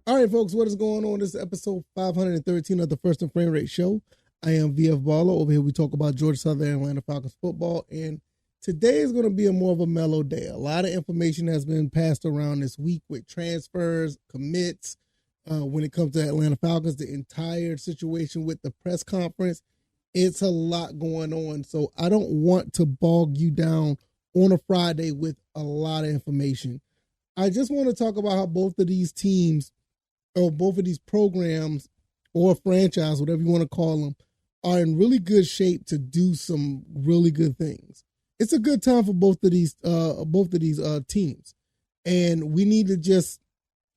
All right, folks, what is going on? This is episode 513 of the First and Frame Rate Show. I am VF Baller. Over here, we talk about Georgia Southern and Atlanta Falcons football. And today is going to be a more of a mellow day. A lot of information has been passed around this week with transfers, commits. When it comes to Atlanta Falcons, the entire situation with the press conference, it's a lot going on. So I don't want to bog you down on a Friday with a lot of information. I just want to talk about how both of these teams, or both of these programs or franchise, whatever you want to call them, are in really good shape to do some really good things. It's a good time for both of these teams. And we need to just,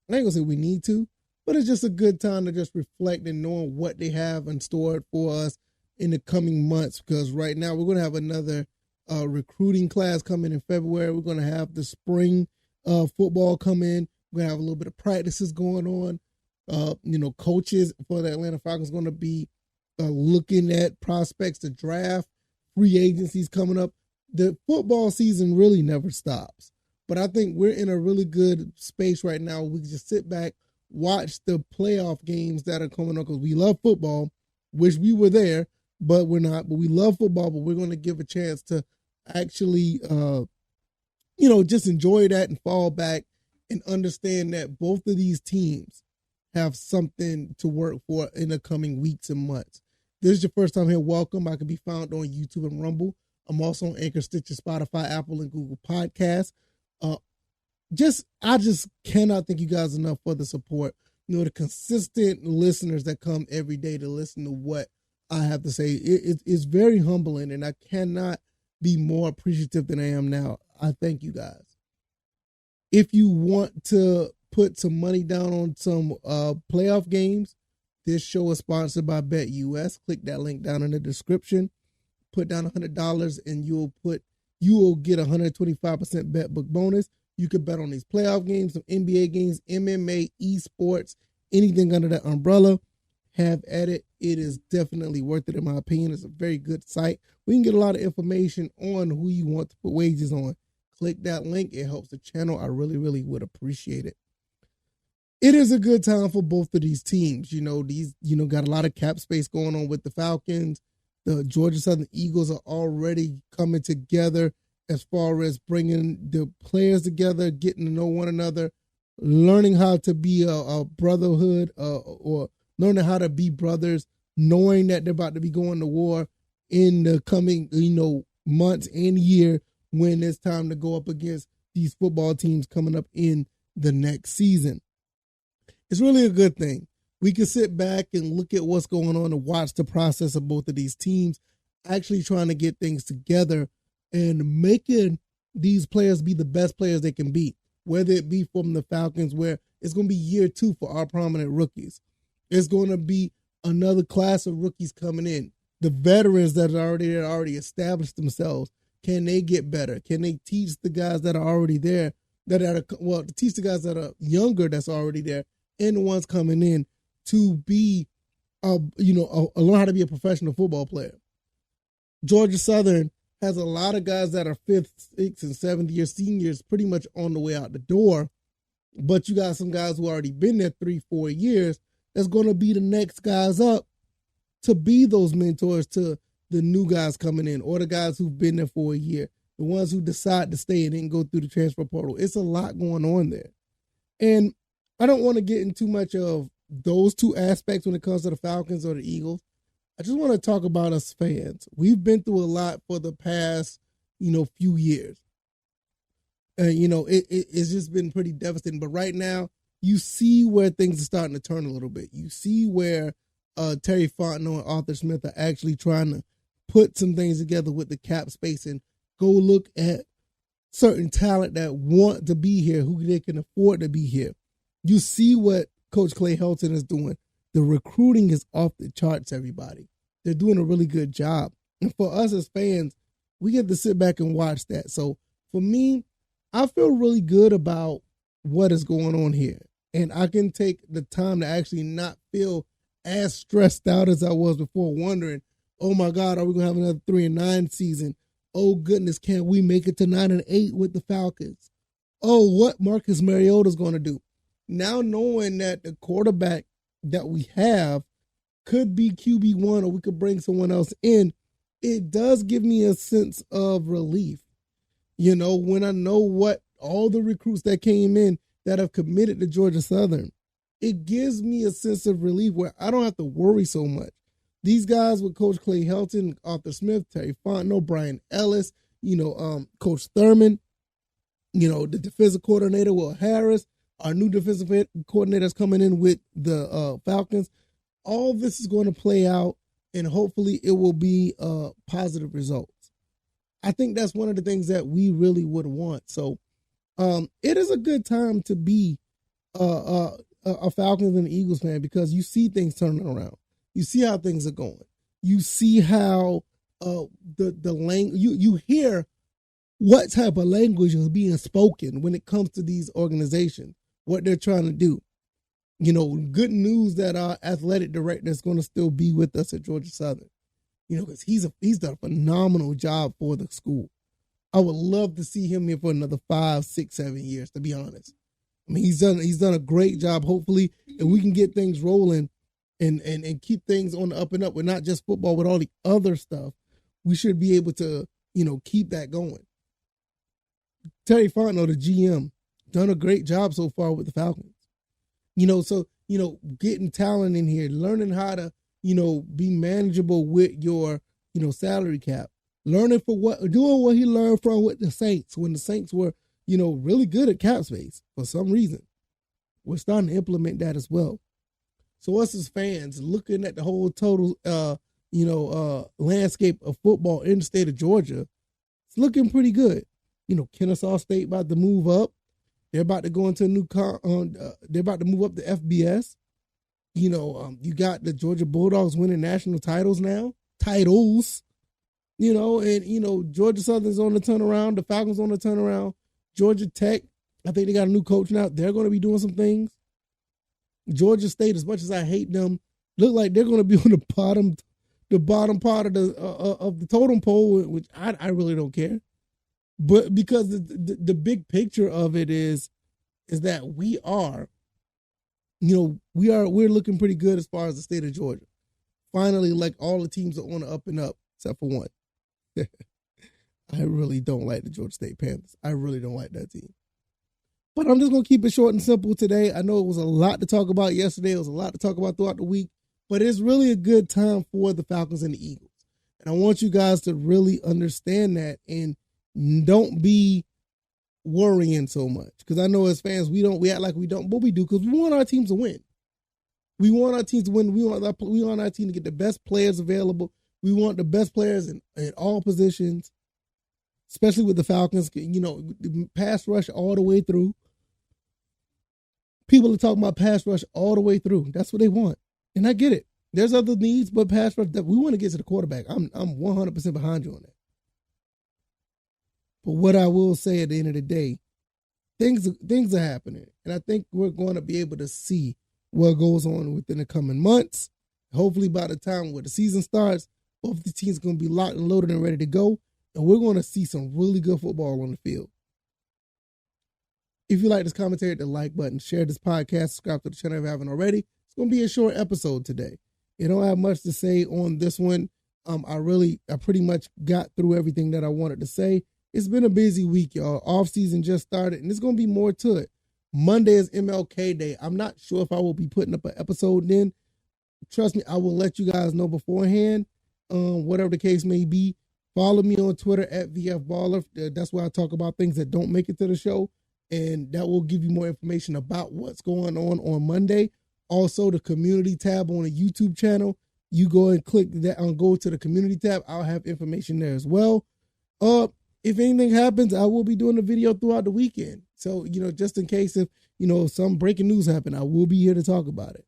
I ain't gonna say we need to, but it's just a good time to just reflect and knowing what they have in store for us in the coming months. Because right now we're going to have another recruiting class coming in February. We're going to have the spring football come in. We're going to have a little bit of practices going on. Coaches for the Atlanta Falcons going to be looking at prospects to draft, free agencies coming up. The football season really never stops. But I think we're in a really good space right now. We can just sit back, watch the playoff games that are coming up because we love football. Wish we were there, but we're not. But we love football, but we're going to give a chance to actually, just enjoy that and fall back and understand that both of these teams have something to work for in the coming weeks and months. This is your first time here, welcome. I can be found on YouTube and Rumble. I'm also on Anchor, Stitcher, Spotify, Apple, and Google Podcasts. I just cannot thank you guys enough for the support. The consistent listeners that come every day to listen to what I have to say. It's very humbling, and I cannot be more appreciative than I am now. I thank you guys. If you want to put some money down on some playoff games, this show is sponsored by BetUS. Click that link down in the description. Put down $100 and you will get a 125% bet book bonus. You can bet on these playoff games, some NBA games, MMA, esports, anything under that umbrella. Have at it. It is definitely worth it in my opinion. It's a very good site. We can get a lot of information on who you want to put wagers on. Click that link. It helps the channel. I really, really would appreciate it. It is a good time for both of these teams. These got a lot of cap space going on with the Falcons. The Georgia Southern Eagles are already coming together as far as bringing the players together, getting to know one another, learning how to be a brotherhood or learning how to be brothers, knowing that they're about to be going to war in the coming, months and year when it's time to go up against these football teams coming up in the next season. It's really a good thing. We can sit back and look at what's going on and watch the process of both of these teams actually trying to get things together and making these players be the best players they can be, whether it be from the Falcons, where it's going to be year 2 for our prominent rookies. It's going to be another class of rookies coming in. The veterans that are already established themselves, can they get better? Can they teach the guys that are already there, teach the guys that are younger that's already there and the ones coming in to be, learn how to be a professional football player. Georgia Southern has a lot of guys that are 5th, 6th, and 7th year seniors pretty much on the way out the door. But you got some guys who already been there 3-4 years that's going to be the next guys up to be those mentors to the new guys coming in or the guys who've been there for a year, the ones who decide to stay and then go through the transfer portal. It's a lot going on there. And I don't want to get into too much of those two aspects when it comes to the Falcons or the Eagles. I just want to talk about us fans. We've been through a lot for the past, few years. It's just been pretty devastating. But right now, you see where things are starting to turn a little bit. You see where Terry Fontenot and Arthur Smith are actually trying to put some things together with the cap space and go look at certain talent that want to be here, who they can afford to be here. You see what Coach Clay Helton is doing. The recruiting is off the charts, everybody. They're doing a really good job. And for us as fans, we get to sit back and watch that. So for me, I feel really good about what is going on here. And I can take the time to actually not feel as stressed out as I was before, wondering, oh my God, are we going to have another 3-9 season? Oh goodness, can we make it to 9-8 with the Falcons? Oh, what Marcus Mariota's going to do? now knowing that the quarterback that we have could be QB1 or we could bring someone else in, it does give me a sense of relief. You know, when I know what all the recruits that came in that have committed to Georgia Southern, it gives me a sense of relief where I don't have to worry so much. These guys with Coach Clay Helton, Arthur Smith, Terry Fontenot, Brian Ellis, Coach Thurman, the defensive coordinator, Will Harris, our new defensive coordinator's coming in with the Falcons. All this is going to play out, and hopefully it will be positive results. I think that's one of the things that we really would want. So it is a good time to be a Falcons and Eagles fan because you see things turning around. You see how things are going. You see how the language, you hear what type of language is being spoken when it comes to these organizations, what they're trying to do. Good news that our athletic director is going to still be with us at Georgia Southern. Because he's done a phenomenal job for the school. I would love to see him here for another 5, 6, 7 years, to be honest. I mean, he's done a great job. Hopefully, if we can get things rolling and keep things on the up and up with not just football, with all the other stuff, we should be able to, keep that going. Terry Fontenot, the GM, done a great job so far with the Falcons. Getting talent in here, learning how to, be manageable with your, salary cap, doing what he learned from with the Saints when the Saints were, really good at cap space for some reason. We're starting to implement that as well. So us as fans looking at the whole total, landscape of football in the state of Georgia, it's looking pretty good. Kennesaw State about to move up. They're about to go into a new they're about to move up to FBS. You got the Georgia Bulldogs winning national titles now. Georgia Southern's on the turnaround. The Falcons on the turnaround. Georgia Tech, I think they got a new coach now. They're going to be doing some things. Georgia State, as much as I hate them, look like they're going to be on the bottom part of the totem pole, which I really don't care. But because the big picture of it is that we're looking pretty good as far as the state of Georgia. Finally, like all the teams are on the up and up, except for one. I really don't like the Georgia State Panthers. I really don't like that team. But I'm just going to keep it short and simple today. I know it was a lot to talk about yesterday. It was a lot to talk about throughout the week. But it's really a good time for the Falcons and the Eagles. And I want you guys to really understand that and don't be worrying so much. Because I know as fans, we act like we don't, but we do because we want our teams to win. We want our teams to win. We want our team to get the best players available. We want the best players in all positions, especially with the Falcons, pass rush all the way through. People are talking about pass rush all the way through. That's what they want. And I get it. There's other needs, but pass rush, we want to get to the quarterback. I'm 100% behind you on that. But what I will say at the end of the day, things are happening. And I think we're going to be able to see what goes on within the coming months. Hopefully by the time where the season starts, both the teams are going to be locked and loaded and ready to go. And we're going to see some really good football on the field. If you like this commentary, hit the like button, share this podcast, subscribe to the channel if you haven't already. It's going to be a short episode today. You don't have much to say on this one. I pretty much got through everything that I wanted to say. It's been a busy week, y'all. Offseason just started, and there's going to be more to it. Monday is MLK Day. I'm not sure if I will be putting up an episode then. Trust me, I will let you guys know beforehand, whatever the case may be. Follow me on Twitter at VFBaller. That's where I talk about things that don't make it to the show, and that will give you more information about what's going on Monday. Also, the community tab on the YouTube channel. You go and click that and go to the community tab. I'll have information there as well. If anything happens, I will be doing a video throughout the weekend. So, just in case if, some breaking news happen, I will be here to talk about it.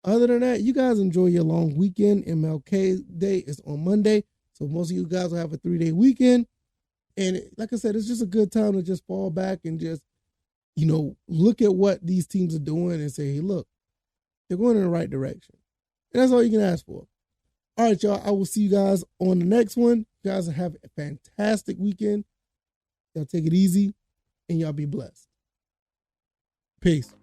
Other than that, you guys enjoy your long weekend. MLK Day is on Monday. So most of you guys will have a 3-day weekend. And like I said, it's just a good time to just fall back and just, look at what these teams are doing and say, hey, look, they're going in the right direction. And that's all you can ask for. All right, y'all. I will see you guys on the next one. You guys have a fantastic weekend. Y'all take it easy and y'all be blessed. Peace.